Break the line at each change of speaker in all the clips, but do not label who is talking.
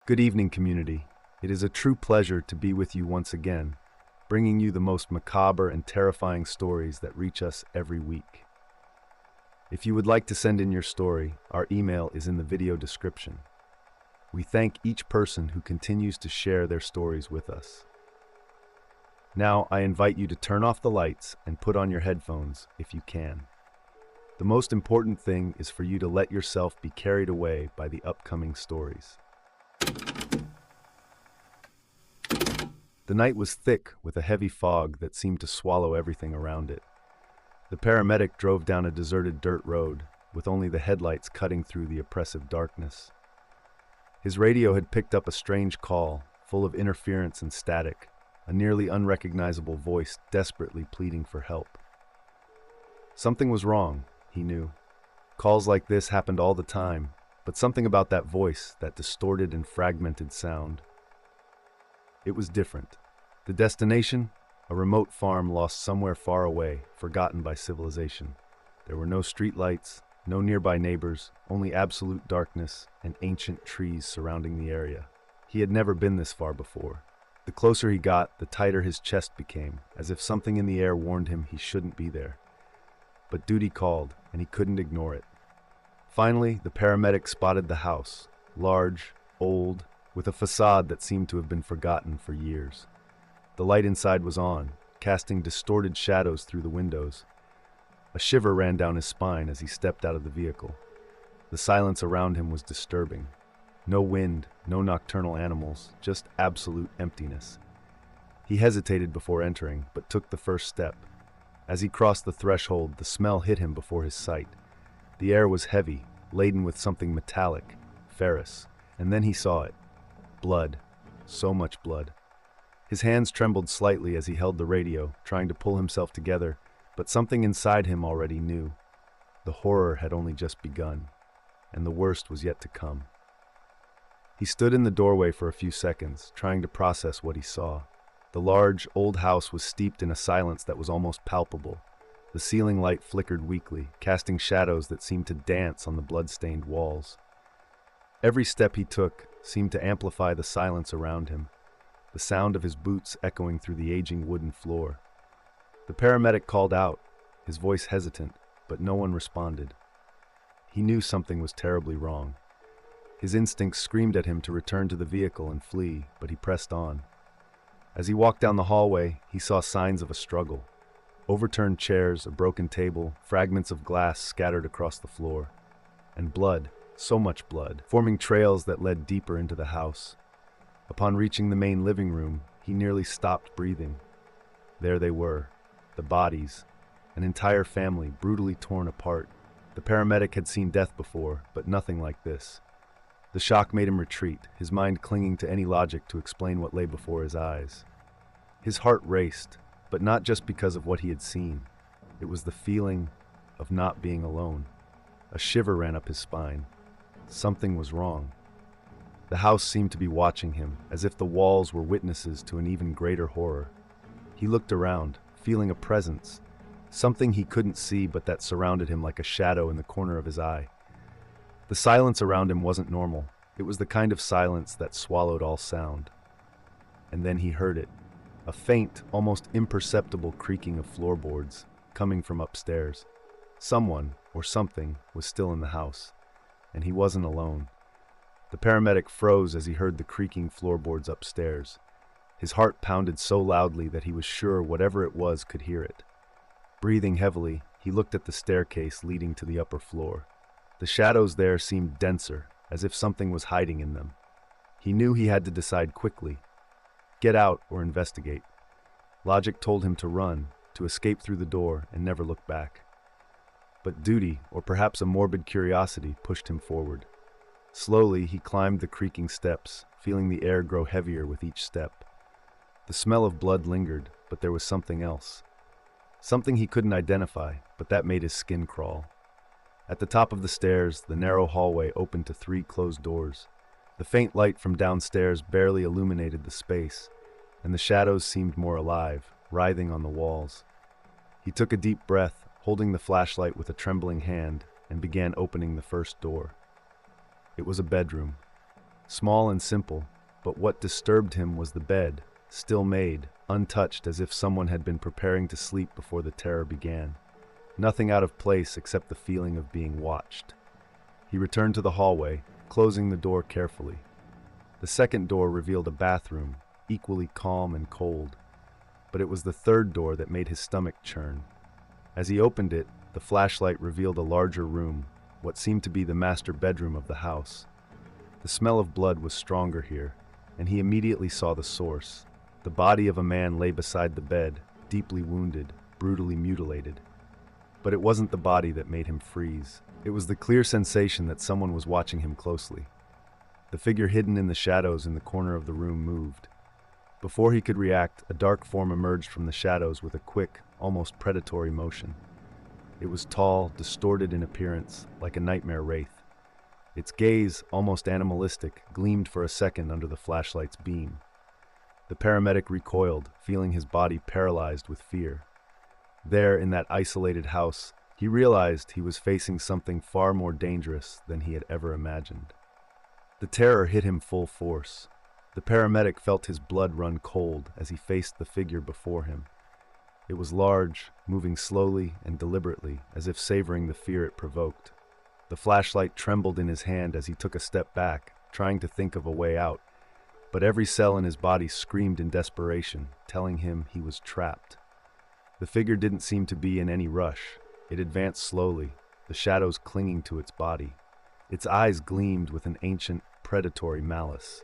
Good evening, community. It is a true pleasure to be with you once again, bringing you the most macabre and terrifying stories that reach us every week. If you would like to send in your story, our email is in the video description. We thank each person who continues to share their stories with us. Now, I invite you to turn off the lights and put on your headphones if you can. The most important thing is for you to let yourself be carried away by the upcoming stories. The night was thick with a heavy fog that seemed to swallow everything around it. The paramedic drove down a deserted dirt road, with only the headlights cutting through the oppressive darkness. His radio had picked up a strange call, full of interference and static, a nearly unrecognizable voice desperately pleading for help. Something was wrong, he knew. Calls like this happened all the time, but something about that voice, that distorted and fragmented sound. It was different. The destination? A remote farm lost somewhere far away, forgotten by civilization. There were no streetlights, no nearby neighbors, only absolute darkness and ancient trees surrounding the area. He had never been this far before. The closer he got, the tighter his chest became, as if something in the air warned him he shouldn't be there. But duty called, and he couldn't ignore it. Finally, the paramedic spotted the house, large, old, with a facade that seemed to have been forgotten for years. The light inside was on, casting distorted shadows through the windows. A shiver ran down his spine as he stepped out of the vehicle. The silence around him was disturbing. No wind, no nocturnal animals, just absolute emptiness. He hesitated before entering, but took the first step. As he crossed the threshold, the smell hit him before his sight. The air was heavy, laden with something metallic, ferrous, and then he saw it. Blood. So much blood. His hands trembled slightly as he held the radio, trying to pull himself together, but something inside him already knew. The horror had only just begun, and the worst was yet to come. He stood in the doorway for a few seconds, trying to process what he saw. The large, old house was steeped in a silence that was almost palpable. The ceiling light flickered weakly, casting shadows that seemed to dance on the blood-stained walls. Every step he took seemed to amplify the silence around him, the sound of his boots echoing through the aging wooden floor. The paramedic called out, his voice hesitant, but no one responded. He knew something was terribly wrong. His instincts screamed at him to return to the vehicle and flee, but he pressed on. As he walked down the hallway, he saw signs of a struggle. Overturned chairs, a broken table, fragments of glass scattered across the floor. And blood. So much blood, forming trails that led deeper into the house. Upon reaching the main living room, he nearly stopped breathing. There they were, the bodies, an entire family brutally torn apart. The paramedic had seen death before, but nothing like this. The shock made him retreat, his mind clinging to any logic to explain what lay before his eyes. His heart raced, but not just because of what he had seen. It was the feeling of not being alone. A shiver ran up his spine. Something was wrong. The house seemed to be watching him, as if the walls were witnesses to an even greater horror. He looked around, feeling a presence, something he couldn't see but that surrounded him like a shadow in the corner of his eye. The silence around him wasn't normal. It was the kind of silence that swallowed all sound. And then he heard it, a faint, almost imperceptible creaking of floorboards, coming from upstairs. Someone, or something, was still in the house. And he wasn't alone. The paramedic froze as he heard the creaking floorboards upstairs. His heart pounded so loudly that he was sure whatever it was could hear it. Breathing heavily, he looked at the staircase leading to the upper floor. The shadows there seemed denser, as if something was hiding in them. He knew he had to decide quickly. Get out or investigate. Logic told him to run, to escape through the door and never look back. But duty, or perhaps a morbid curiosity, pushed him forward. Slowly, he climbed the creaking steps, feeling the air grow heavier with each step. The smell of blood lingered, but there was something else. Something he couldn't identify, but that made his skin crawl. At the top of the stairs, the narrow hallway opened to 3 closed doors. The faint light from downstairs barely illuminated the space, and the shadows seemed more alive, writhing on the walls. He took a deep breath, holding the flashlight with a trembling hand, and began opening the first door. It was a bedroom. small and simple, but what disturbed him was the bed, still made, untouched as if someone had been preparing to sleep before the terror began. Nothing out of place except the feeling of being watched. He returned to the hallway, closing the door carefully. The second door revealed a bathroom, equally calm and cold, but it was the third door that made his stomach churn. As he opened it, the flashlight revealed a larger room, what seemed to be the master bedroom of the house. The smell of blood was stronger here, and he immediately saw the source. The body of a man lay beside the bed, deeply wounded, brutally mutilated. But it wasn't the body that made him freeze. It was the clear sensation that someone was watching him closely. The figure hidden in the shadows in the corner of the room moved. Before he could react, a dark form emerged from the shadows with a quick, almost predatory motion. It was tall, distorted in appearance, like a nightmare wraith. Its gaze, almost animalistic, gleamed for a second under the flashlight's beam. The paramedic recoiled, feeling his body paralyzed with fear. There, in that isolated house, he realized he was facing something far more dangerous than he had ever imagined. The terror hit him full force. The paramedic felt his blood run cold as he faced the figure before him. It was large, moving slowly and deliberately, as if savoring the fear it provoked. The flashlight trembled in his hand as he took a step back, trying to think of a way out. But every cell in his body screamed in desperation, telling him he was trapped. The figure didn't seem to be in any rush. It advanced slowly, the shadows clinging to its body. Its eyes gleamed with an ancient, predatory malice.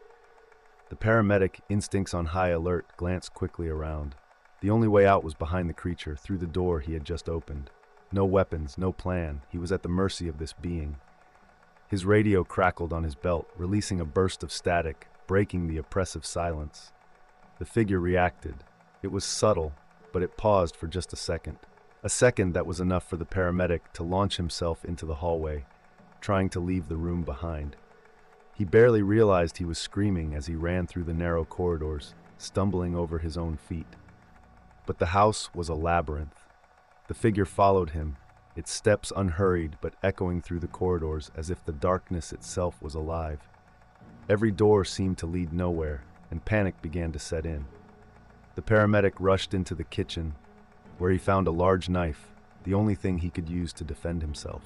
The paramedic, instincts on high alert, glanced quickly around. The only way out was behind the creature, through the door he had just opened. No weapons, no plan. He was at the mercy of this being. His radio crackled on his belt, releasing a burst of static, breaking the oppressive silence. The figure reacted. It was subtle, but it paused for just a second. A second that was enough for the paramedic to launch himself into the hallway, trying to leave the room behind. He barely realized he was screaming as he ran through the narrow corridors, stumbling over his own feet. But the house was a labyrinth. The figure followed him, its steps unhurried but echoing through the corridors as if the darkness itself was alive. Every door seemed to lead nowhere, and panic began to set in. The paramedic rushed into the kitchen, where he found a large knife, the only thing he could use to defend himself.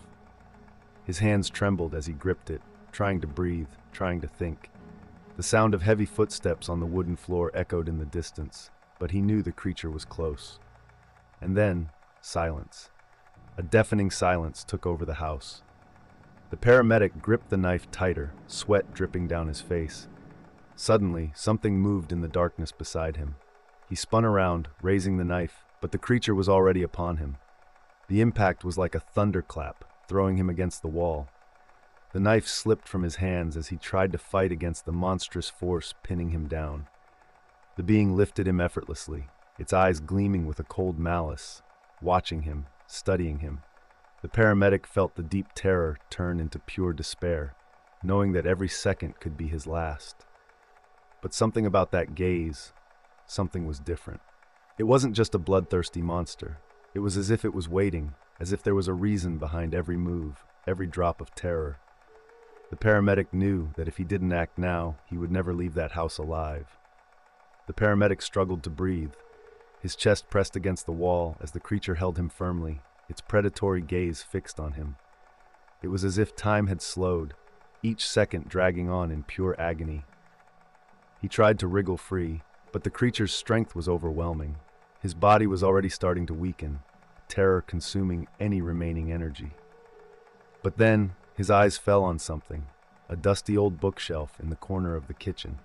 His hands trembled as he gripped it, trying to breathe, trying to think. The sound of heavy footsteps on the wooden floor echoed in the distance, but he knew the creature was close. And then, silence. A deafening silence took over the house. The paramedic gripped the knife tighter, sweat dripping down his face. Suddenly, something moved in the darkness beside him. He spun around, raising the knife, but the creature was already upon him. The impact was like a thunderclap, throwing him against the wall. The knife slipped from his hands as he tried to fight against the monstrous force pinning him down. The being lifted him effortlessly, its eyes gleaming with a cold malice, watching him, studying him. The paramedic felt the deep terror turn into pure despair, knowing that every second could be his last. But something about that gaze, something was different. It wasn't just a bloodthirsty monster. It was as if it was waiting, as if there was a reason behind every move, every drop of terror. The paramedic knew that if he didn't act now, he would never leave that house alive. The paramedic struggled to breathe, his chest pressed against the wall as the creature held him firmly, its predatory gaze fixed on him. It was as if time had slowed, each second dragging on in pure agony. He tried to wriggle free, but the creature's strength was overwhelming. His body was already starting to weaken, terror consuming any remaining energy. But then, his eyes fell on something, a dusty old bookshelf in the corner of the kitchen.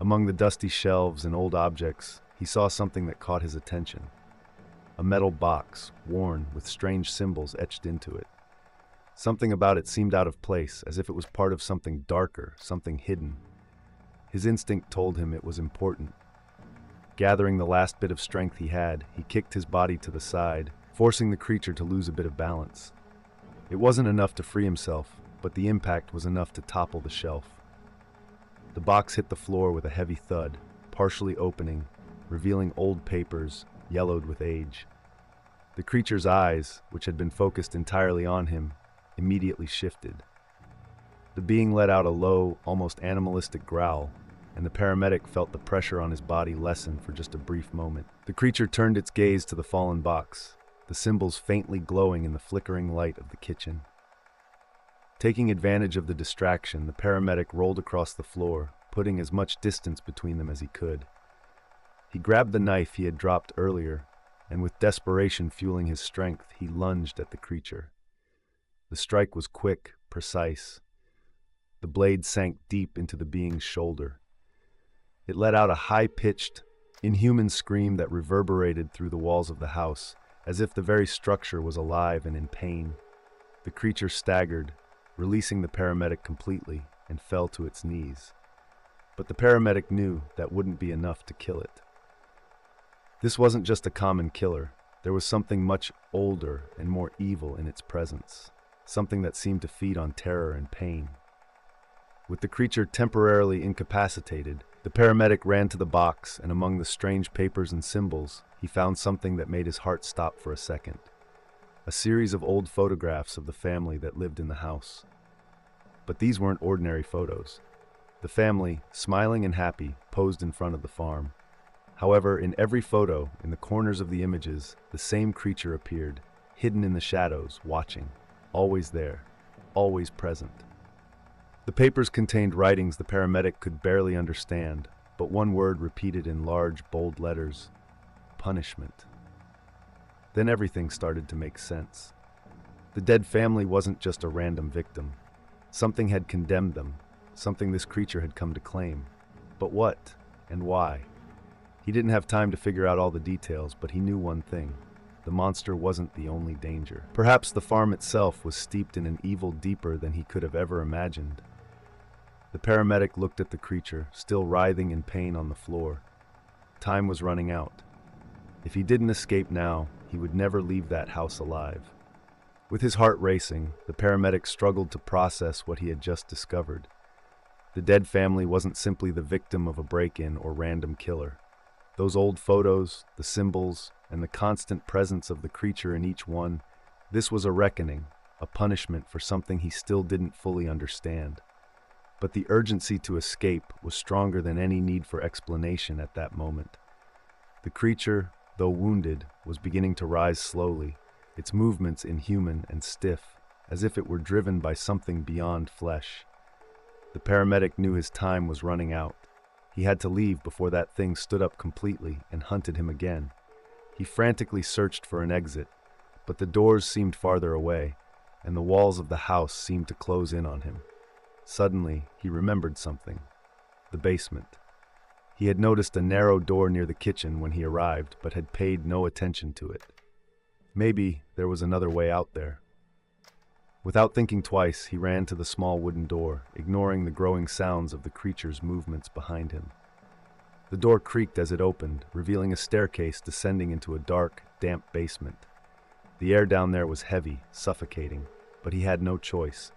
Among the dusty shelves and old objects, he saw something that caught his attention. A metal box, worn with strange symbols etched into it. Something about it seemed out of place, as if it was part of something darker, something hidden. His instinct told him it was important. Gathering the last bit of strength he had, he kicked his body to the side, forcing the creature to lose a bit of balance. It wasn't enough to free himself, but the impact was enough to topple the shelf. The box hit the floor with a heavy thud, partially opening, revealing old papers, yellowed with age. The creature's eyes, which had been focused entirely on him, immediately shifted. The being let out a low, almost animalistic growl, and the paramedic felt the pressure on his body lessen for just a brief moment. The creature turned its gaze to the fallen box, the symbols faintly glowing in the flickering light of the kitchen. Taking advantage of the distraction, the paramedic rolled across the floor, putting as much distance between them as he could. He grabbed the knife he had dropped earlier, and with desperation fueling his strength, he lunged at the creature. The strike was quick, precise. The blade sank deep into the being's shoulder. It let out a high-pitched, inhuman scream that reverberated through the walls of the house, as if the very structure was alive and in pain. The creature staggered, releasing the paramedic completely, and fell to its knees. But the paramedic knew that wouldn't be enough to kill it. This wasn't just a common killer. There was something much older and more evil in its presence, something that seemed to feed on terror and pain. With the creature temporarily incapacitated, the paramedic ran to the box, and among the strange papers and symbols, he found something that made his heart stop for a second. A series of old photographs of the family that lived in the house. But these weren't ordinary photos. The family, smiling and happy, posed in front of the farm. However, in every photo, in the corners of the images, the same creature appeared, hidden in the shadows, watching, always there, always present. The papers contained writings the paramedic could barely understand, but one word repeated in large, bold letters: punishment. Then everything started to make sense. The dead family wasn't just a random victim. Something had condemned them, something this creature had come to claim. But what and why? He didn't have time to figure out all the details, but he knew one thing. The monster wasn't the only danger. Perhaps the farm itself was steeped in an evil deeper than he could have ever imagined. The paramedic looked at the creature, still writhing in pain on the floor. Time was running out. If he didn't escape now, he would never leave that house alive. With his heart racing, the paramedic struggled to process what he had just discovered. The dead family wasn't simply the victim of a break-in or random killer. Those old photos, the symbols, and the constant presence of the creature in each one, this was a reckoning, a punishment for something he still didn't fully understand. But the urgency to escape was stronger than any need for explanation at that moment. The creature, though wounded, was beginning to rise slowly, its movements inhuman and stiff, as if it were driven by something beyond flesh. The paramedic knew his time was running out. He had to leave before that thing stood up completely and hunted him again. He frantically searched for an exit, but the doors seemed farther away, and the walls of the house seemed to close in on him. Suddenly, he remembered something. The basement. He had noticed a narrow door near the kitchen when he arrived, but had paid no attention to it. Maybe there was another way out there. Without thinking twice, he ran to the small wooden door, ignoring the growing sounds of the creature's movements behind him. The door creaked as it opened, revealing a staircase descending into a dark, damp basement. The air down there was heavy, suffocating, but he had no choice.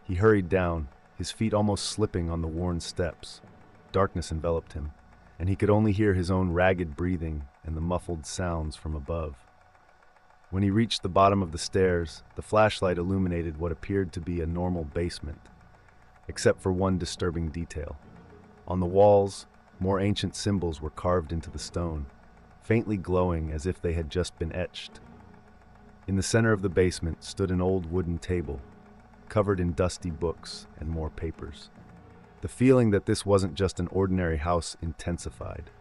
He hurried down, his feet almost slipping on the worn steps. Darkness enveloped him, and he could only hear his own ragged breathing and the muffled sounds from above. When he reached the bottom of the stairs, the flashlight illuminated what appeared to be a normal basement, except for one disturbing detail. On the walls, more ancient symbols were carved into the stone, faintly glowing as if they had just been etched. In the center of the basement stood an old wooden table, covered in dusty books and more papers. The feeling that this wasn't just an ordinary house intensified.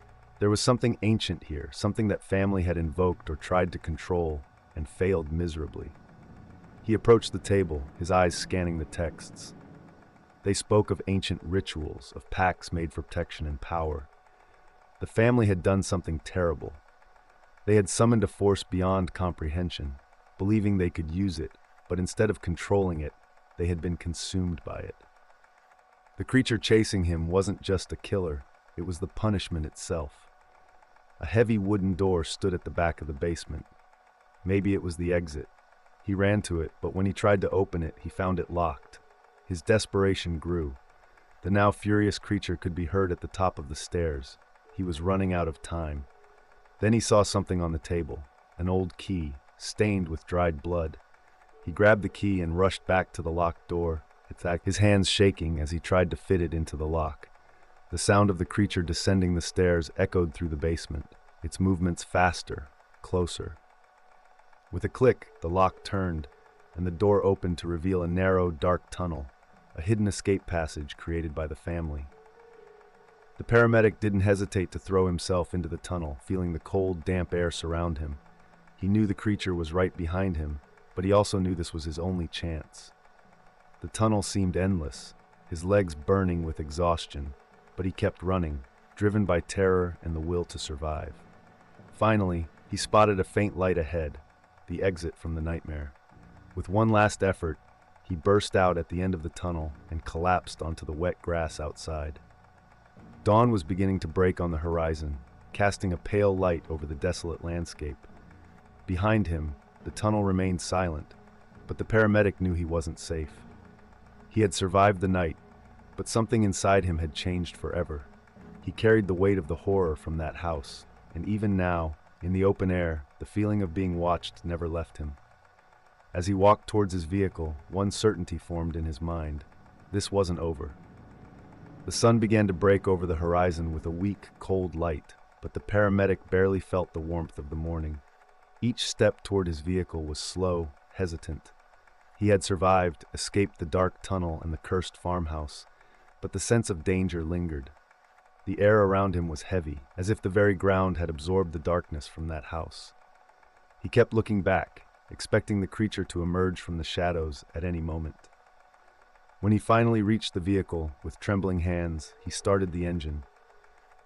There was something ancient here, something that family had invoked or tried to control and failed miserably. He approached the table, his eyes scanning the texts. They spoke of ancient rituals, of pacts made for protection and power. The family had done something terrible. They had summoned a force beyond comprehension, believing they could use it, but instead of controlling it, they had been consumed by it. The creature chasing him wasn't just a killer, it was the punishment itself. A heavy wooden door stood at the back of the basement. Maybe it was the exit. He ran to it, but when he tried to open it, he found it locked. His desperation grew. The now furious creature could be heard at the top of the stairs. He was running out of time. Then he saw something on the table, an old key, stained with dried blood. He grabbed the key and rushed back to the locked door, his hands shaking as he tried to fit it into the lock. The sound of the creature descending the stairs echoed through the basement, its movements faster, closer. With a click, the lock turned, and the door opened to reveal a narrow, dark tunnel, a hidden escape passage created by the family. The paramedic didn't hesitate to throw himself into the tunnel, feeling the cold, damp air surround him. He knew the creature was right behind him, but he also knew this was his only chance. The tunnel seemed endless, his legs burning with exhaustion, but he kept running, driven by terror and the will to survive. Finally, he spotted a faint light ahead, the exit from the nightmare. With one last effort, he burst out at the end of the tunnel and collapsed onto the wet grass outside. Dawn was beginning to break on the horizon, casting a pale light over the desolate landscape. Behind him, the tunnel remained silent, but the paramedic knew he wasn't safe. He had survived the night, but something inside him had changed forever. He carried the weight of the horror from that house, and even now, in the open air, the feeling of being watched never left him. As he walked towards his vehicle, one certainty formed in his mind. This wasn't over. The sun began to break over the horizon with a weak, cold light, but the paramedic barely felt the warmth of the morning. Each step toward his vehicle was slow, hesitant. He had survived, escaped the dark tunnel and the cursed farmhouse, but the sense of danger lingered. The air around him was heavy, as if the very ground had absorbed the darkness from that house. He kept looking back, expecting the creature to emerge from the shadows at any moment. When he finally reached the vehicle, with trembling hands, he started the engine.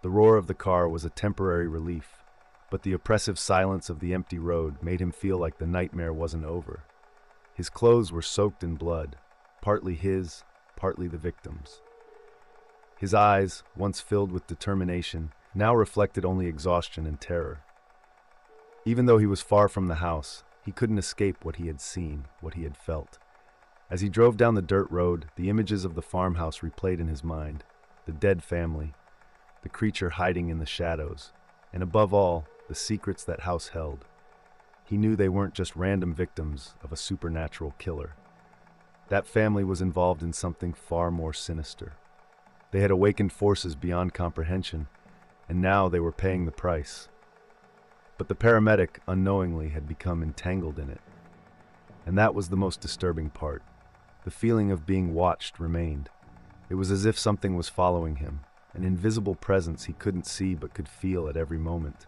The roar of the car was a temporary relief, but the oppressive silence of the empty road made him feel like the nightmare wasn't over. His clothes were soaked in blood, partly his, partly the victim's. His eyes, once filled with determination, now reflected only exhaustion and terror. Even though he was far from the house, he couldn't escape what he had seen, what he had felt. As he drove down the dirt road, the images of the farmhouse replayed in his mind, the dead family, the creature hiding in the shadows, and above all, the secrets that house held. He knew they weren't just random victims of a supernatural killer. That family was involved in something far more sinister. They had awakened forces beyond comprehension, and now they were paying the price. But the paramedic, unknowingly, had become entangled in it. And that was the most disturbing part. The feeling of being watched remained. It was as if something was following him, an invisible presence he couldn't see but could feel at every moment.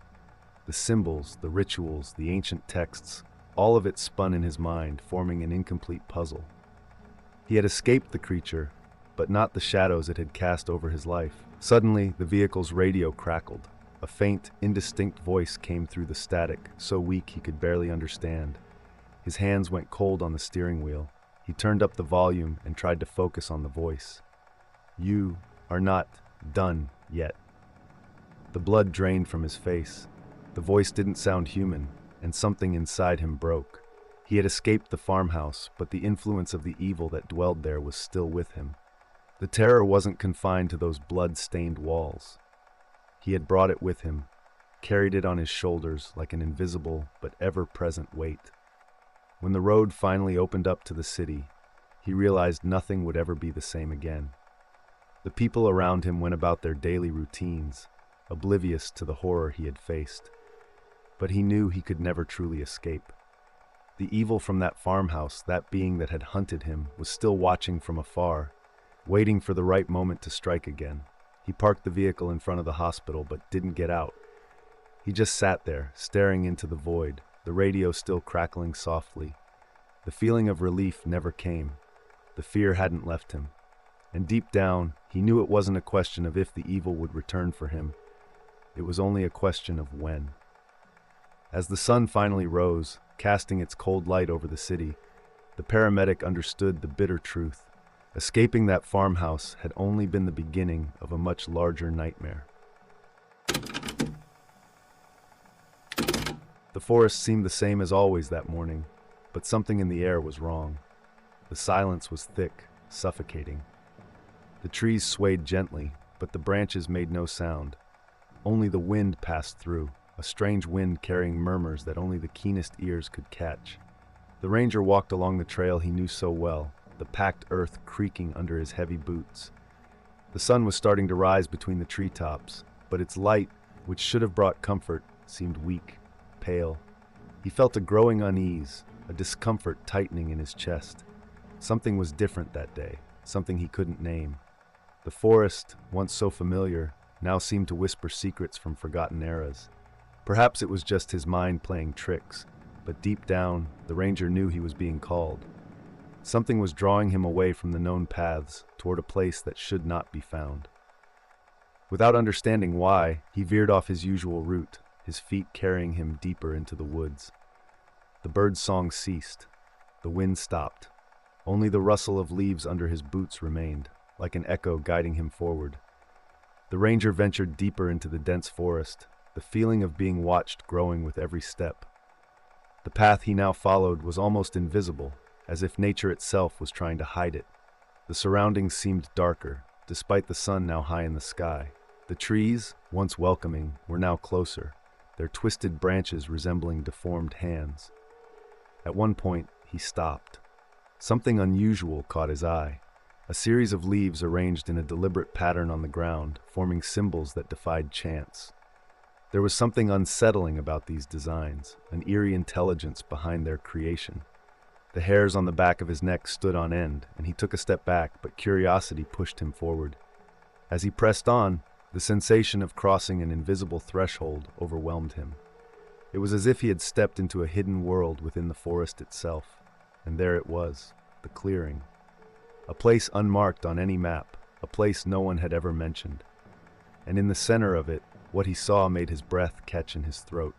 The symbols, the rituals, the ancient texts, all of it spun in his mind, forming an incomplete puzzle. He had escaped the creature, but not the shadows it had cast over his life. Suddenly, the vehicle's radio crackled. A faint, indistinct voice came through the static, so weak he could barely understand. His hands went cold on the steering wheel. He turned up the volume and tried to focus on the voice. "You are not done yet." The blood drained from his face. The voice didn't sound human, and something inside him broke. He had escaped the farmhouse, but the influence of the evil that dwelled there was still with him. The terror wasn't confined to those blood-stained walls. He had brought it with him, carried it on his shoulders like an invisible but ever-present weight. When the road finally opened up to the city, he realized nothing would ever be the same again. The people around him went about their daily routines, oblivious to the horror he had faced. But he knew he could never truly escape. The evil from that farmhouse, that being that had hunted him, was still watching from afar, waiting for the right moment to strike again. He parked the vehicle in front of the hospital, but didn't get out. He just sat there, staring into the void, the radio still crackling softly. The feeling of relief never came. The fear hadn't left him. And deep down, he knew it wasn't a question of if the evil would return for him. It was only a question of when. As the sun finally rose, casting its cold light over the city, the paramedic understood the bitter truth. Escaping that farmhouse had only been the beginning of a much larger nightmare. The forest seemed the same as always that morning, but something in the air was wrong. The silence was thick, suffocating. The trees swayed gently, but the branches made no sound. Only the wind passed through, a strange wind carrying murmurs that only the keenest ears could catch. The ranger walked along the trail he knew so well, the packed earth creaking under his heavy boots. The sun was starting to rise between the treetops, but its light, which should have brought comfort, seemed weak, pale. He felt a growing unease, a discomfort tightening in his chest. Something was different that day, something he couldn't name. The forest, once so familiar, now seemed to whisper secrets from forgotten eras. Perhaps it was just his mind playing tricks, but deep down, the ranger knew he was being called. Something was drawing him away from the known paths toward a place that should not be found. Without understanding why, he veered off his usual route, his feet carrying him deeper into the woods. The bird's song ceased. The wind stopped. Only the rustle of leaves under his boots remained, like an echo guiding him forward. The ranger ventured deeper into the dense forest, the feeling of being watched growing with every step. The path he now followed was almost invisible, as if nature itself was trying to hide it. The surroundings seemed darker, despite the sun now high in the sky. The trees, once welcoming, were now closer, their twisted branches resembling deformed hands. At one point, he stopped. Something unusual caught his eye. A series of leaves arranged in a deliberate pattern on the ground, forming symbols that defied chance. There was something unsettling about these designs, an eerie intelligence behind their creation. The hairs on the back of his neck stood on end, and he took a step back, but curiosity pushed him forward. As he pressed on, the sensation of crossing an invisible threshold overwhelmed him. It was as if he had stepped into a hidden world within the forest itself. And there it was, the clearing. A place unmarked on any map, a place no one had ever mentioned. And in the center of it, what he saw made his breath catch in his throat.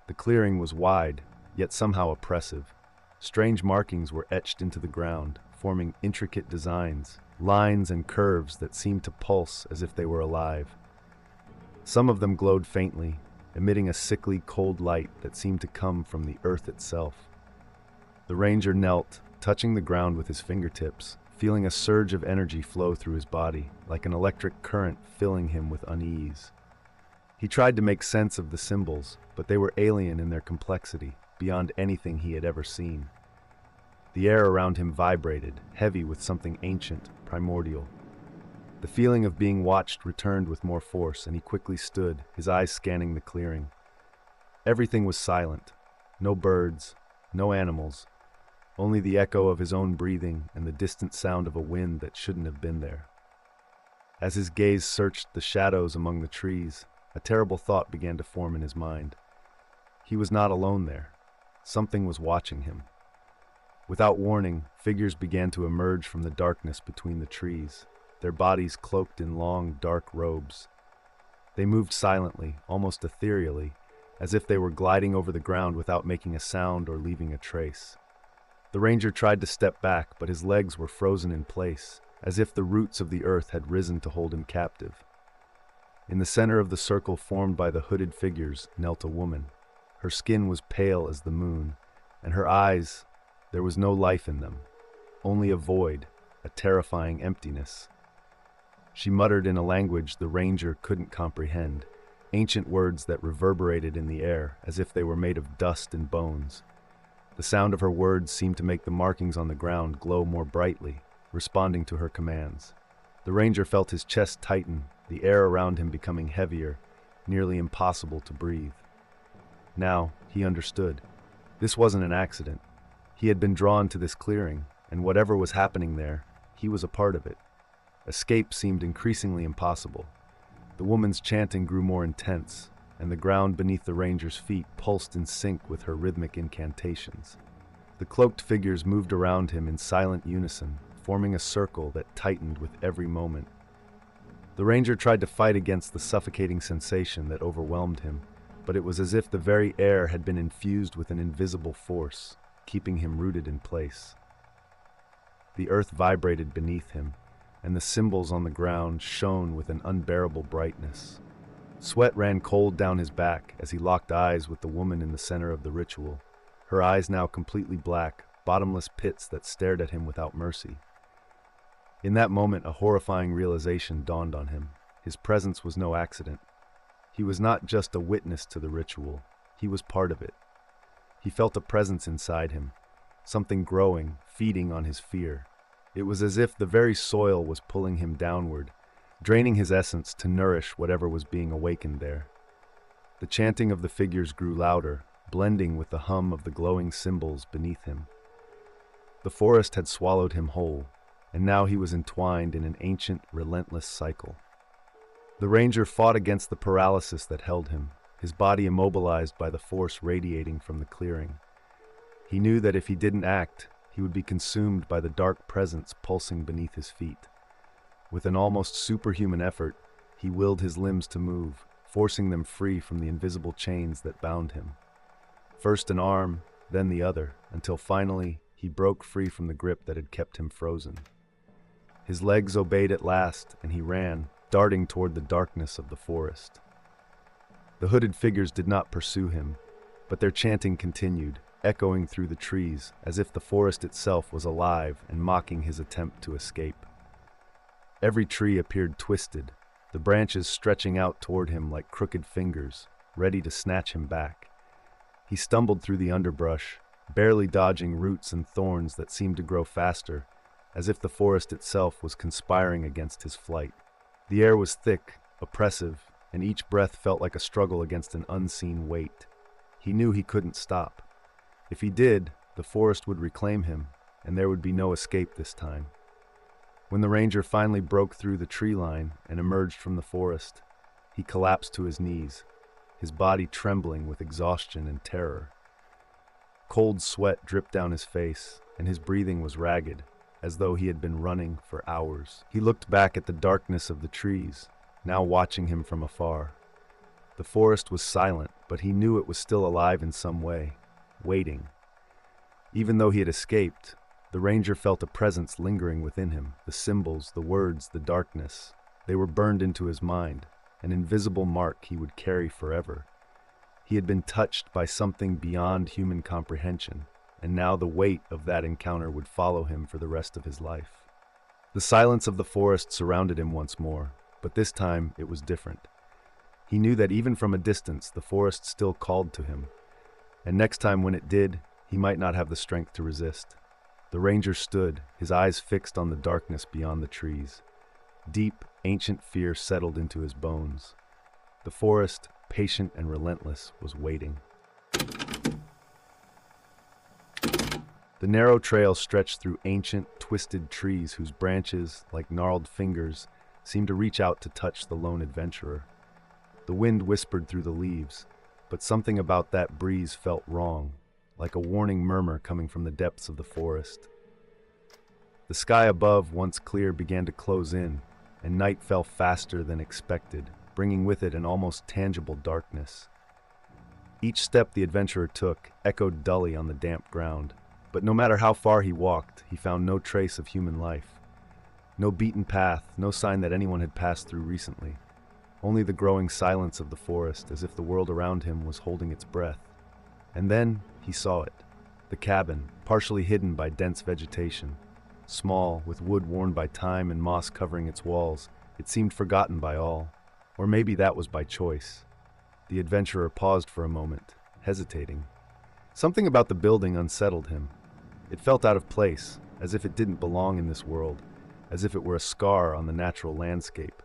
The clearing was wide, yet somehow oppressive. Strange markings were etched into the ground, forming intricate designs, lines and curves that seemed to pulse as if they were alive. Some of them glowed faintly, emitting a sickly cold light that seemed to come from the earth itself. The ranger knelt, touching the ground with his fingertips, feeling a surge of energy flow through his body, like an electric current filling him with unease. He tried to make sense of the symbols, but they were alien in their complexity, beyond anything he had ever seen. The air around him vibrated, heavy with something ancient, primordial. The feeling of being watched returned with more force, and he quickly stood, his eyes scanning the clearing. Everything was silent. No birds, no animals, only the echo of his own breathing and the distant sound of a wind that shouldn't have been there. As his gaze searched the shadows among the trees, a terrible thought began to form in his mind. He was not alone there. Something was watching him. Without warning, figures began to emerge from the darkness between the trees, their bodies cloaked in long, dark robes. They moved silently, almost ethereally, as if they were gliding over the ground without making a sound or leaving a trace. The ranger tried to step back, but his legs were frozen in place, as if the roots of the earth had risen to hold him captive. In the center of the circle formed by the hooded figures knelt a woman. Her skin was pale as the moon, and her eyes, there was no life in them, only a void, a terrifying emptiness. She muttered in a language the ranger couldn't comprehend, ancient words that reverberated in the air as if they were made of dust and bones. The sound of her words seemed to make the markings on the ground glow more brightly, responding to her commands. The ranger felt his chest tighten, the air around him becoming heavier, nearly impossible to breathe. Now, he understood. This wasn't an accident. He had been drawn to this clearing, and whatever was happening there, he was a part of it. Escape seemed increasingly impossible. The woman's chanting grew more intense, and the ground beneath the ranger's feet pulsed in sync with her rhythmic incantations. The cloaked figures moved around him in silent unison, forming a circle that tightened with every moment. The ranger tried to fight against the suffocating sensation that overwhelmed him, but it was as if the very air had been infused with an invisible force, keeping him rooted in place. The earth vibrated beneath him, and the symbols on the ground shone with an unbearable brightness. Sweat ran cold down his back as he locked eyes with the woman in the center of the ritual, her eyes now completely black, bottomless pits that stared at him without mercy. In that moment, a horrifying realization dawned on him. His presence was no accident. He was not just a witness to the ritual, he was part of it. He felt a presence inside him, something growing, feeding on his fear. It was as if the very soil was pulling him downward, draining his essence to nourish whatever was being awakened there. The chanting of the figures grew louder, blending with the hum of the glowing symbols beneath him. The forest had swallowed him whole, and now he was entwined in an ancient, relentless cycle. The ranger fought against the paralysis that held him, his body immobilized by the force radiating from the clearing. He knew that if he didn't act, he would be consumed by the dark presence pulsing beneath his feet. With an almost superhuman effort, he willed his limbs to move, forcing them free from the invisible chains that bound him. First an arm, then the other, until finally he broke free from the grip that had kept him frozen. His legs obeyed at last, and he ran, darting toward the darkness of the forest. The hooded figures did not pursue him, but their chanting continued, echoing through the trees as if the forest itself was alive and mocking his attempt to escape. Every tree appeared twisted, the branches stretching out toward him like crooked fingers, ready to snatch him back. He stumbled through the underbrush, barely dodging roots and thorns that seemed to grow faster, as if the forest itself was conspiring against his flight. The air was thick, oppressive, and each breath felt like a struggle against an unseen weight. He knew he couldn't stop. If he did, the forest would reclaim him, and there would be no escape this time. When the ranger finally broke through the tree line and emerged from the forest, he collapsed to his knees, his body trembling with exhaustion and terror. Cold sweat dripped down his face, and his breathing was ragged, as though he had been running for hours. He looked back at the darkness of the trees, now watching him from afar. The forest was silent, but he knew it was still alive in some way, waiting. Even though he had escaped, the ranger felt a presence lingering within him, the symbols, the words, the darkness. They were burned into his mind, an invisible mark he would carry forever. He had been touched by something beyond human comprehension, and now the weight of that encounter would follow him for the rest of his life. The silence of the forest surrounded him once more, but this time it was different. He knew that even from a distance, the forest still called to him, and next time when it did, he might not have the strength to resist. The ranger stood, his eyes fixed on the darkness beyond the trees. Deep, ancient fear settled into his bones. The forest, patient and relentless, was waiting. The narrow trail stretched through ancient, twisted trees whose branches, like gnarled fingers, seemed to reach out to touch the lone adventurer. The wind whispered through the leaves, but something about that breeze felt wrong, like a warning murmur coming from the depths of the forest. The sky above, once clear, began to close in, and night fell faster than expected, bringing with it an almost tangible darkness. Each step the adventurer took echoed dully on the damp ground, but no matter how far he walked, he found no trace of human life. No beaten path, no sign that anyone had passed through recently. Only the growing silence of the forest, as if the world around him was holding its breath. And then he saw it, the cabin, partially hidden by dense vegetation. Small, with wood worn by time and moss covering its walls, it seemed forgotten by all. Or maybe that was by choice. The adventurer paused for a moment, hesitating. Something about the building unsettled him. It felt out of place, as if it didn't belong in this world, as if it were a scar on the natural landscape.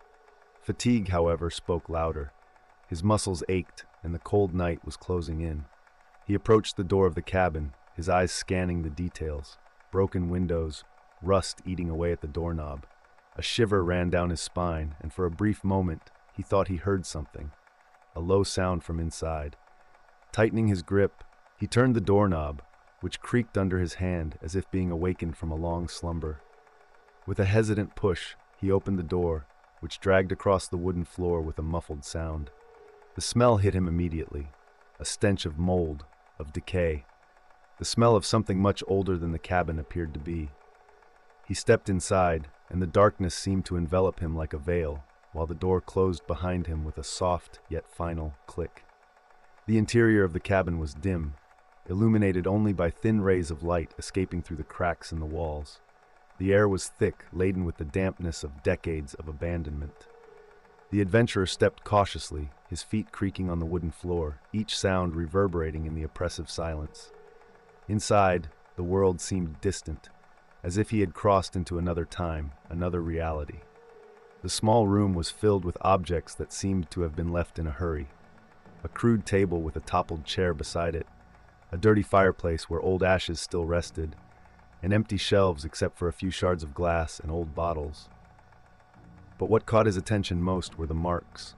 Fatigue, however, spoke louder. His muscles ached, and the cold night was closing in. He approached the door of the cabin, his eyes scanning the details. Broken windows, rust eating away at the doorknob. A shiver ran down his spine, and for a brief moment, he thought he heard something. A low sound from inside. Tightening his grip, he turned the doorknob, which creaked under his hand as if being awakened from a long slumber. With a hesitant push, he opened the door, which dragged across the wooden floor with a muffled sound. The smell hit him immediately, a stench of mold, of decay. The smell of something much older than the cabin appeared to be. He stepped inside, and the darkness seemed to envelop him like a veil, while the door closed behind him with a soft yet final click. The interior of the cabin was dim, illuminated only by thin rays of light escaping through the cracks in the walls. The air was thick, laden with the dampness of decades of abandonment. The adventurer stepped cautiously, his feet creaking on the wooden floor, each sound reverberating in the oppressive silence. Inside, the world seemed distant, as if he had crossed into another time, another reality. The small room was filled with objects that seemed to have been left in a hurry. A crude table with a toppled chair beside it, a dirty fireplace where old ashes still rested, and empty shelves except for a few shards of glass and old bottles. But what caught his attention most were the marks.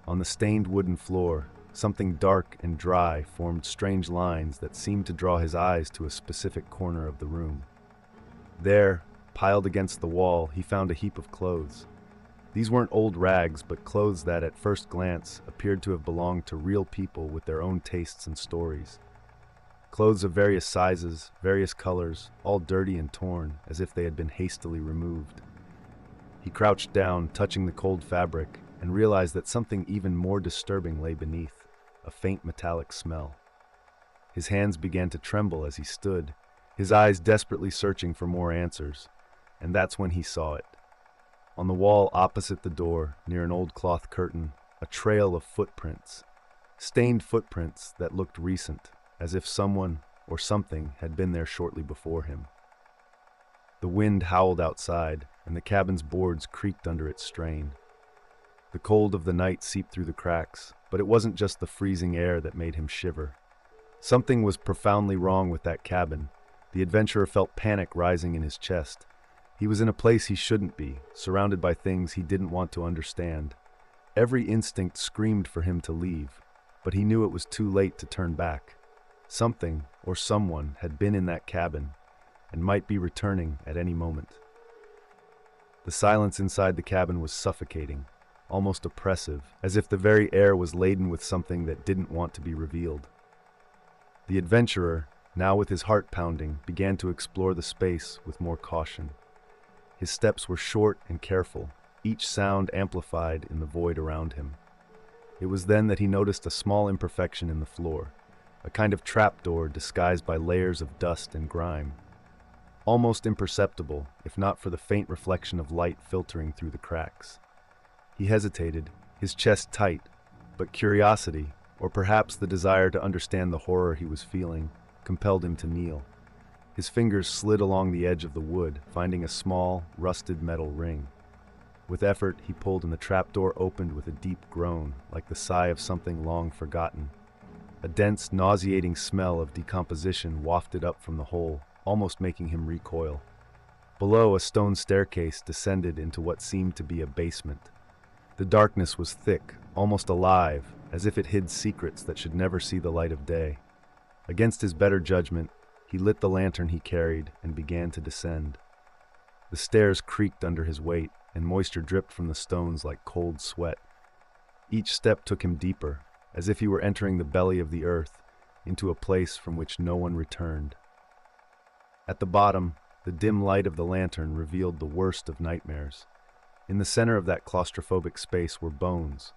On the stained wooden floor, something dark and dry formed strange lines that seemed to draw his eyes to a specific corner of the room. There, piled against the wall, he found a heap of clothes. These weren't old rags, but clothes that, at first glance, appeared to have belonged to real people with their own tastes and stories. Clothes of various sizes, various colors, all dirty and torn, as if they had been hastily removed. He crouched down, touching the cold fabric, and realized that something even more disturbing lay beneath, a faint metallic smell. His hands began to tremble as he stood, his eyes desperately searching for more answers, and that's when he saw it. On the wall opposite the door, near an old cloth curtain, a trail of footprints. Stained footprints that looked recent, as if someone or something had been there shortly before him. The wind howled outside, and the cabin's boards creaked under its strain. The cold of the night seeped through the cracks, but it wasn't just the freezing air that made him shiver. Something was profoundly wrong with that cabin. The adventurer felt panic rising in his chest. He was in a place he shouldn't be, surrounded by things he didn't want to understand. Every instinct screamed for him to leave, but he knew it was too late to turn back. Something or someone had been in that cabin and might be returning at any moment. The silence inside the cabin was suffocating, almost oppressive, as if the very air was laden with something that didn't want to be revealed. The adventurer, now with his heart pounding, began to explore the space with more caution. His steps were short and careful, each sound amplified in the void around him. It was then that he noticed a small imperfection in the floor, a kind of trapdoor disguised by layers of dust and grime. Almost imperceptible, if not for the faint reflection of light filtering through the cracks. He hesitated, his chest tight, but curiosity, or perhaps the desire to understand the horror he was feeling, compelled him to kneel. His fingers slid along the edge of the wood, finding a small, rusted metal ring. With effort, he pulled and the trapdoor opened with a deep groan, like the sigh of something long forgotten. A dense, nauseating smell of decomposition wafted up from the hole, almost making him recoil. Below, a stone staircase descended into what seemed to be a basement. The darkness was thick, almost alive, as if it hid secrets that should never see the light of day. Against his better judgment, he lit the lantern he carried and began to descend. The stairs creaked under his weight, and moisture dripped from the stones like cold sweat. Each step took him deeper, as if he were entering the belly of the earth, into a place from which no one returned. At the bottom, the dim light of the lantern revealed the worst of nightmares. In the center of that claustrophobic space were bones,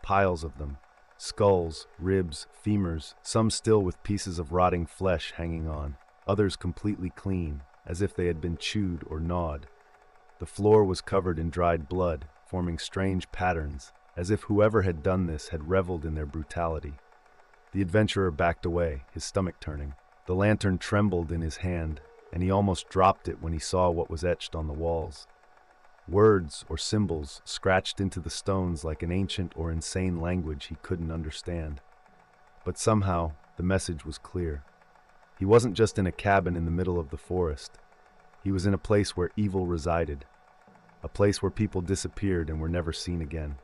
piles of them, skulls, ribs, femurs, some still with pieces of rotting flesh hanging on, others completely clean, as if they had been chewed or gnawed. The floor was covered in dried blood, forming strange patterns, as if whoever had done this had reveled in their brutality. The adventurer backed away, his stomach turning. The lantern trembled in his hand, and he almost dropped it when he saw what was etched on the walls. Words or symbols scratched into the stones like an ancient or insane language he couldn't understand. But somehow, the message was clear. He wasn't just in a cabin in the middle of the forest. He was in a place where evil resided, a place where people disappeared and were never seen again.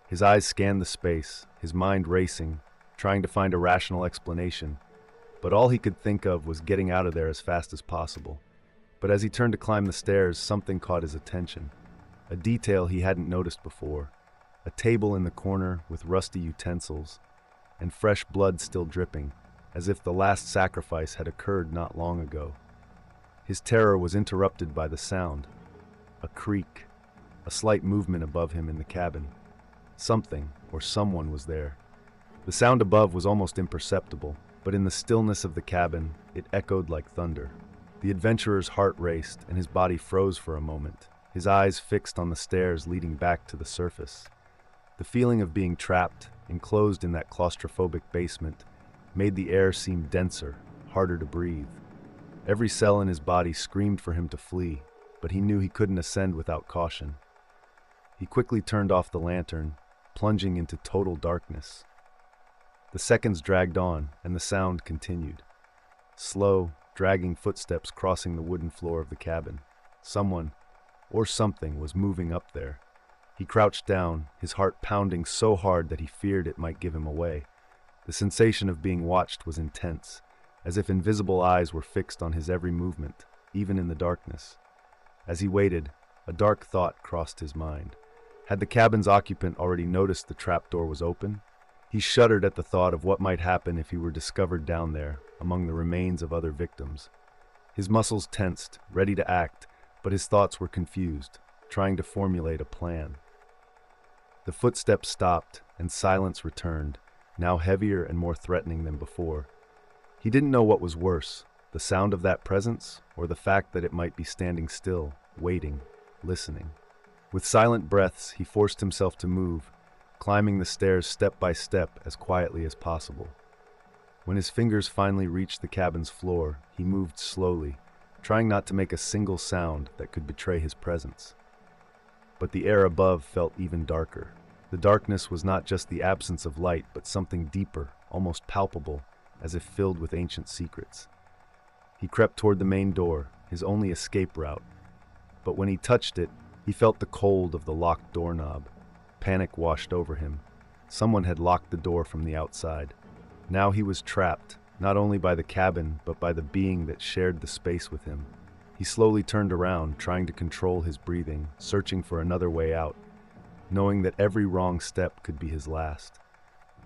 His eyes scanned the space, his mind racing, trying to find a rational explanation, but all he could think of was getting out of there as fast as possible. But as he turned to climb the stairs, something caught his attention. A detail he hadn't noticed before. A table in the corner with rusty utensils, and fresh blood still dripping, as if the last sacrifice had occurred not long ago. His terror was interrupted by the sound. A creak, a slight movement above him in the cabin. Something or someone was there. The sound above was almost imperceptible, but in the stillness of the cabin, it echoed like thunder. The adventurer's heart raced, and his body froze for a moment, his eyes fixed on the stairs leading back to the surface. The feeling of being trapped, enclosed in that claustrophobic basement, made the air seem denser, harder to breathe. Every cell in his body screamed for him to flee, but he knew he couldn't ascend without caution. He quickly turned off the lantern, plunging into total darkness. The seconds dragged on, and the sound continued. Slow, dragging footsteps crossing the wooden floor of the cabin. Someone, or something, was moving up there. He crouched down, his heart pounding so hard that he feared it might give him away. The sensation of being watched was intense, as if invisible eyes were fixed on his every movement, even in the darkness. As he waited, a dark thought crossed his mind. Had the cabin's occupant already noticed the trapdoor was open? He shuddered at the thought of what might happen if he were discovered down there, among the remains of other victims. His muscles tensed, ready to act, but his thoughts were confused, trying to formulate a plan. The footsteps stopped, and silence returned, now heavier and more threatening than before. He didn't know what was worse, the sound of that presence, or the fact that it might be standing still, waiting, listening. With silent breaths, he forced himself to move, climbing the stairs step by step as quietly as possible. When his fingers finally reached the cabin's floor, he moved slowly, trying not to make a single sound that could betray his presence. But the air above felt even darker. The darkness was not just the absence of light, but something deeper, almost palpable, as if filled with ancient secrets. He crept toward the main door, his only escape route. But when he touched it, he felt the cold of the locked doorknob. Panic washed over him. Someone had locked the door from the outside. Now he was trapped, not only by the cabin, but by the being that shared the space with him. He slowly turned around, trying to control his breathing, searching for another way out, knowing that every wrong step could be his last.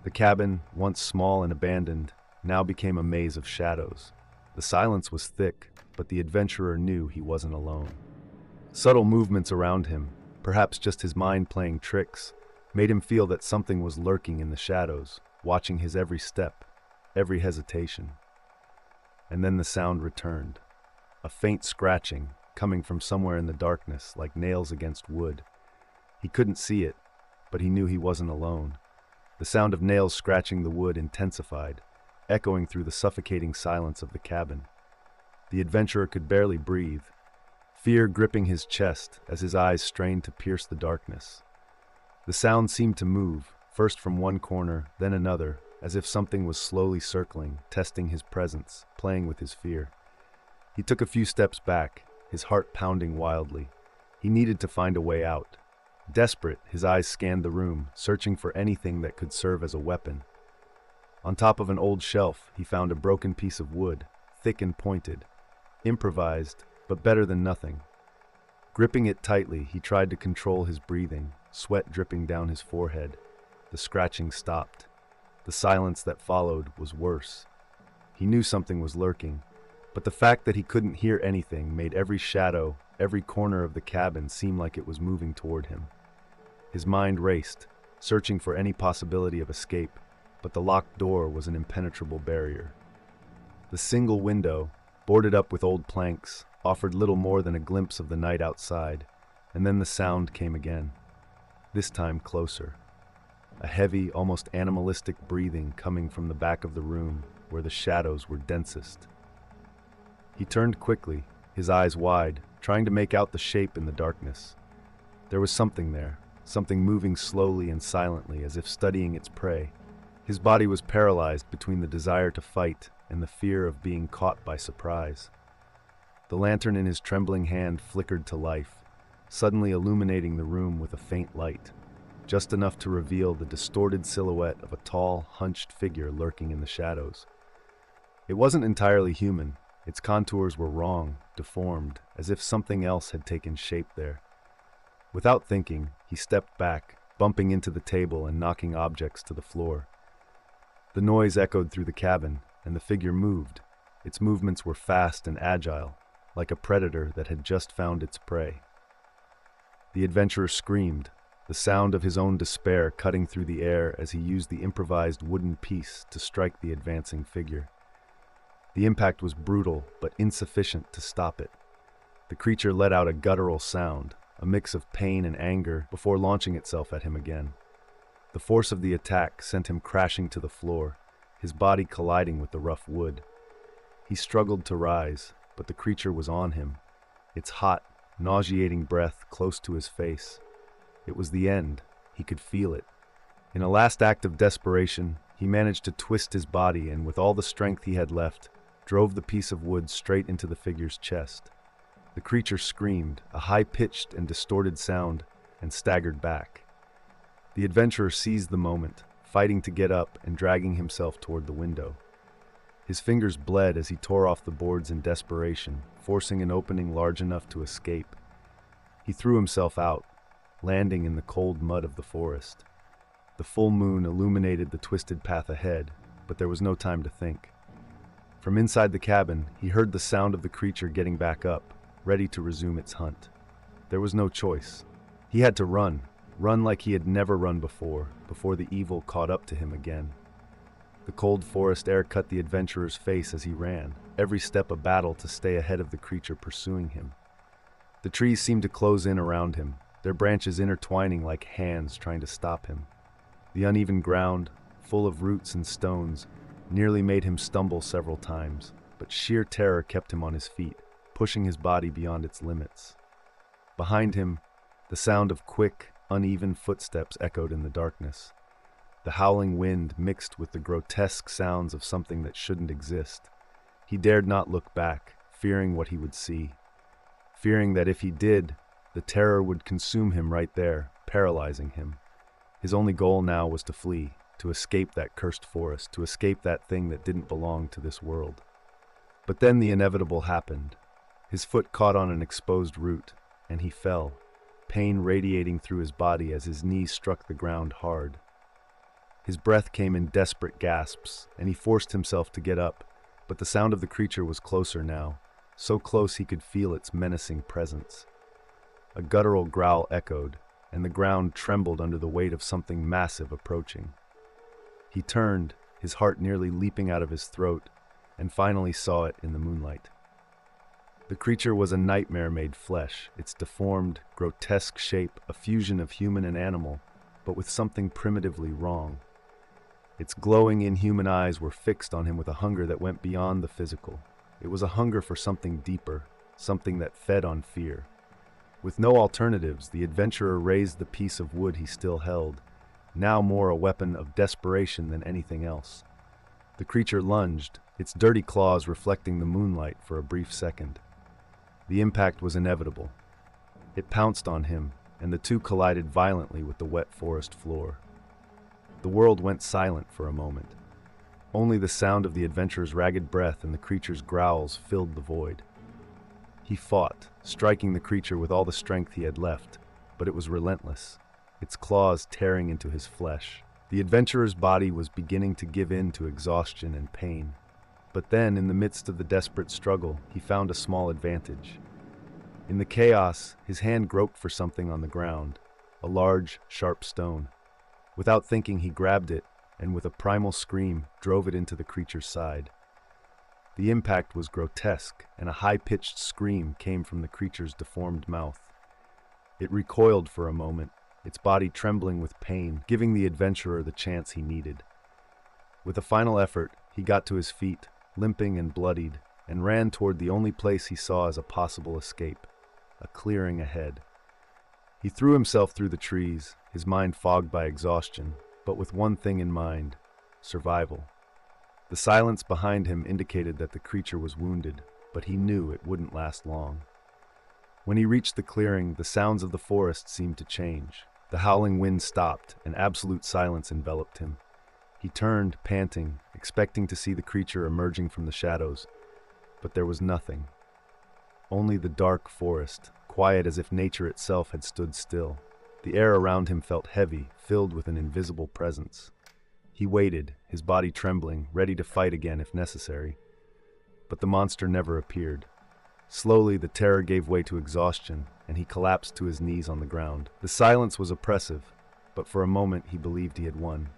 The cabin, once small and abandoned, now became a maze of shadows. The silence was thick, but the adventurer knew he wasn't alone. Subtle movements around him, perhaps just his mind playing tricks, made him feel that something was lurking in the shadows, watching his every step, every hesitation. And then the sound returned. A faint scratching, coming from somewhere in the darkness, like nails against wood. He couldn't see it, but he knew he wasn't alone. The sound of nails scratching the wood intensified, echoing through the suffocating silence of the cabin. The adventurer could barely breathe, fear gripping his chest as his eyes strained to pierce the darkness. The sound seemed to move, first from one corner, then another, as if something was slowly circling, testing his presence, playing with his fear. He took a few steps back, his heart pounding wildly. He needed to find a way out. Desperate, his eyes scanned the room, searching for anything that could serve as a weapon. On top of an old shelf, he found a broken piece of wood, thick and pointed, improvised, but better than nothing. Gripping it tightly, he tried to control his breathing, sweat dripping down his forehead. The scratching stopped. The silence that followed was worse. He knew something was lurking, but the fact that he couldn't hear anything made every shadow, every corner of the cabin seem like it was moving toward him. His mind raced, searching for any possibility of escape, but the locked door was an impenetrable barrier. The single window, boarded up with old planks, offered little more than a glimpse of the night outside, and then the sound came again, this time closer. A heavy, almost animalistic breathing coming from the back of the room where the shadows were densest. He turned quickly, his eyes wide, trying to make out the shape in the darkness. There was something there, something moving slowly and silently as if studying its prey. His body was paralyzed between the desire to fight and the fear of being caught by surprise. The lantern in his trembling hand flickered to life, suddenly illuminating the room with a faint light, just enough to reveal the distorted silhouette of a tall, hunched figure lurking in the shadows. It wasn't entirely human. Its contours were wrong, deformed, as if something else had taken shape there. Without thinking, he stepped back, bumping into the table and knocking objects to the floor. The noise echoed through the cabin, and the figure moved. Its movements were fast and agile, like a predator that had just found its prey. The adventurer screamed, the sound of his own despair cutting through the air as he used the improvised wooden piece to strike the advancing figure. The impact was brutal, but insufficient to stop it. The creature let out a guttural sound, a mix of pain and anger, before launching itself at him again. The force of the attack sent him crashing to the floor, his body colliding with the rough wood. He struggled to rise, but the creature was on him, its hot, nauseating breath close to his face. It was the end. He could feel it. In a last act of desperation, he managed to twist his body and, with all the strength he had left, drove the piece of wood straight into the figure's chest. The creature screamed, a high-pitched and distorted sound, and staggered back. The adventurer seized the moment, fighting to get up and dragging himself toward the window. His fingers bled as he tore off the boards in desperation, forcing an opening large enough to escape. He threw himself out, landing in the cold mud of the forest. The full moon illuminated the twisted path ahead, but there was no time to think. From inside the cabin, he heard the sound of the creature getting back up, ready to resume its hunt. There was no choice. He had to run like he had never run before the evil caught up to him again. The cold forest air cut the adventurer's face as he ran, every step a battle to stay ahead of the creature pursuing him. The trees seemed to close in around him, their branches intertwining like hands trying to stop him. The uneven ground, full of roots and stones, nearly made him stumble several times, but sheer terror kept him on his feet, pushing his body beyond its limits. Behind him, the sound of quick, uneven footsteps echoed in the darkness. The howling wind mixed with the grotesque sounds of something that shouldn't exist. He dared not look back, fearing what he would see. Fearing that if he did, the terror would consume him right there, paralyzing him. His only goal now was to flee, to escape that cursed forest, to escape that thing that didn't belong to this world. But then the inevitable happened. His foot caught on an exposed root, and he fell, pain radiating through his body as his knee struck the ground hard. His breath came in desperate gasps, and he forced himself to get up, but the sound of the creature was closer now, so close he could feel its menacing presence. A guttural growl echoed, and the ground trembled under the weight of something massive approaching. He turned, his heart nearly leaping out of his throat, and finally saw it in the moonlight. The creature was a nightmare made flesh, its deformed, grotesque shape a fusion of human and animal, but with something primitively wrong. Its glowing, inhuman eyes were fixed on him with a hunger that went beyond the physical. It was a hunger for something deeper, something that fed on fear. With no alternatives, the adventurer raised the piece of wood he still held, now more a weapon of desperation than anything else. The creature lunged, its dirty claws reflecting the moonlight for a brief second. The impact was inevitable. It pounced on him, and the two collided violently with the wet forest floor. The world went silent for a moment. Only the sound of the adventurer's ragged breath and the creature's growls filled the void. He fought, striking the creature with all the strength he had left, but it was relentless, its claws tearing into his flesh. The adventurer's body was beginning to give in to exhaustion and pain. But then, in the midst of the desperate struggle, he found a small advantage. In the chaos, his hand groped for something on the ground, a large, sharp stone. Without thinking, he grabbed it, and with a primal scream, drove it into the creature's side. The impact was grotesque, and a high-pitched scream came from the creature's deformed mouth. It recoiled for a moment, its body trembling with pain, giving the adventurer the chance he needed. With a final effort, he got to his feet, limping and bloodied, and ran toward the only place he saw as a possible escape, a clearing ahead. He threw himself through the trees, his mind fogged by exhaustion, but with one thing in mind: survival. The silence behind him indicated that the creature was wounded, but he knew it wouldn't last long. When he reached the clearing, the sounds of the forest seemed to change. The howling wind stopped, and absolute silence enveloped him. He turned, panting, expecting to see the creature emerging from the shadows, but there was nothing. Only the dark forest, quiet as if nature itself had stood still. The air around him felt heavy, filled with an invisible presence. He waited, his body trembling, ready to fight again if necessary. But the monster never appeared. Slowly, the terror gave way to exhaustion, and he collapsed to his knees on the ground. The silence was oppressive, but for a moment he believed he had won.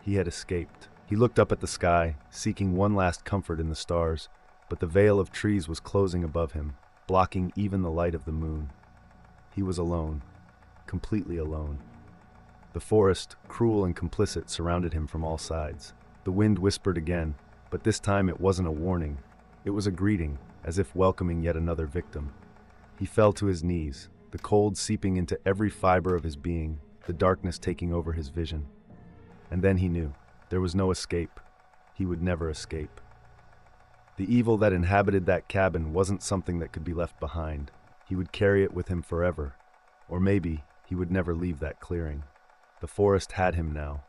He had escaped. He looked up at the sky, seeking one last comfort in the stars, but the veil of trees was closing above him, blocking even the light of the moon. He was alone, completely alone. The forest, cruel and complicit, surrounded him from all sides. The wind whispered again, but this time it wasn't a warning. It was a greeting, as if welcoming yet another victim. He fell to his knees, the cold seeping into every fiber of his being, the darkness taking over his vision. And then he knew. There was no escape. He would never escape. The evil that inhabited that cabin wasn't something that could be left behind. He would carry it with him forever. Or maybe he would never leave that clearing. The forest had him now,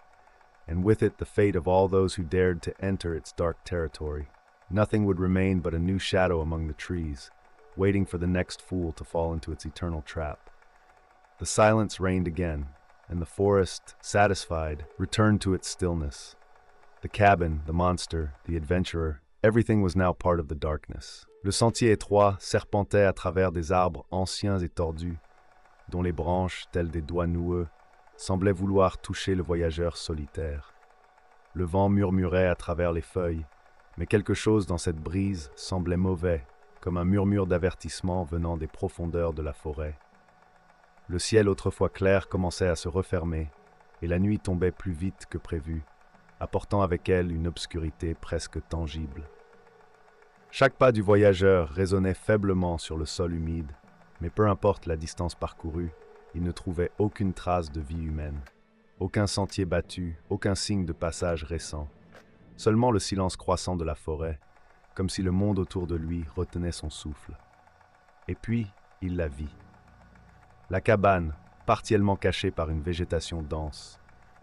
and with it the fate of all those who dared to enter its dark territory. Nothing would remain but a new shadow among the trees, waiting for the next fool to fall into its eternal trap. The silence reigned again, and the forest, satisfied, returned to its stillness. The cabin, the monster, the adventurer, everything was now part of the darkness. Le sentier étroit serpentait à travers des arbres anciens et tordus, dont les branches, telles des doigts noueux, semblaient vouloir toucher le voyageur solitaire. Le vent murmurait à travers les feuilles, mais quelque chose dans cette brise semblait mauvais, comme un murmure d'avertissement venant des profondeurs de la forêt. Le ciel autrefois clair commençait à se refermer, et la nuit tombait plus vite que prévu, apportant avec elle une obscurité presque tangible. Chaque pas du voyageur résonnait faiblement sur le sol humide, mais peu importe la distance parcourue, il ne trouvait aucune trace de vie humaine. Aucun sentier battu, aucun signe de passage récent. Seulement le silence croissant de la forêt, comme si le monde autour de lui retenait son souffle. Et puis, il la vit. La cabane, partiellement cachée par une végétation dense.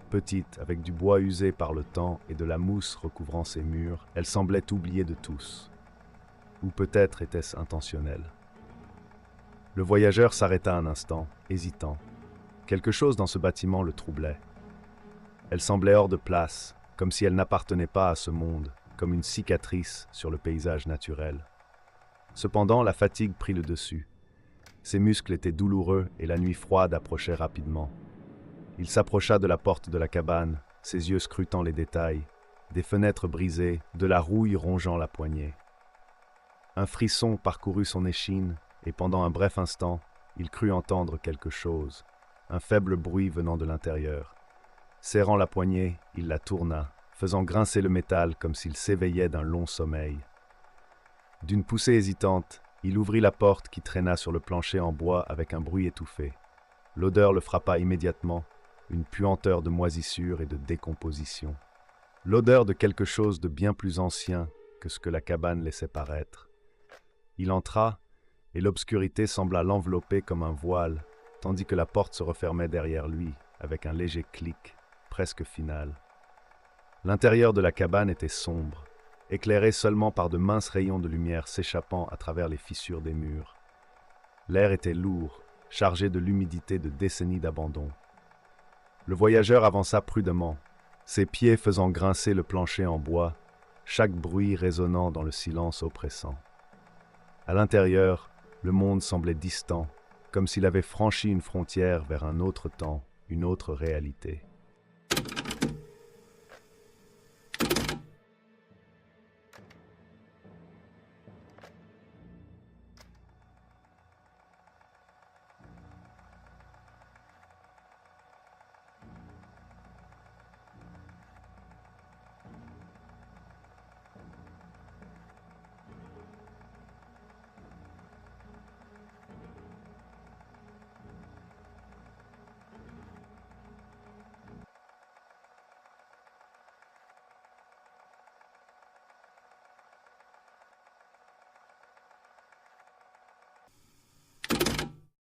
Petite, avec du bois usé par le temps et de la mousse recouvrant ses murs, elle semblait oubliée de tous. Ou peut-être était-ce intentionnel. Le voyageur s'arrêta un instant, hésitant. Quelque chose dans ce bâtiment le troublait. Elle semblait hors de place, comme si elle n'appartenait pas à ce monde, comme une cicatrice sur le paysage naturel. Cependant, la fatigue prit le dessus. Ses muscles étaient douloureux et la nuit froide approchait rapidement. Il s'approcha de la porte de la cabane, ses yeux scrutant les détails, des fenêtres brisées, de la rouille rongeant la poignée. Un frisson parcourut son échine, et pendant un bref instant, il crut entendre quelque chose, un faible bruit venant de l'intérieur. Serrant la poignée, il la tourna, faisant grincer le métal comme s'il s'éveillait d'un long sommeil. D'une poussée hésitante, il ouvrit la porte qui traîna sur le plancher en bois avec un bruit étouffé. L'odeur le frappa immédiatement, une puanteur de moisissure et de décomposition. L'odeur de quelque chose de bien plus ancien que ce que la cabane laissait paraître. Il entra, et l'obscurité sembla l'envelopper comme un voile, tandis que la porte se refermait derrière lui, avec un léger clic, presque final. L'intérieur de la cabane était sombre, éclairé seulement par de minces rayons de lumière s'échappant à travers les fissures des murs. L'air était lourd, chargé de l'humidité de décennies d'abandon. Le voyageur avança prudemment, ses pieds faisant grincer le plancher en bois, chaque bruit résonnant dans le silence oppressant. À l'intérieur, le monde semblait distant, comme s'il avait franchi une frontière vers un autre temps, une autre réalité.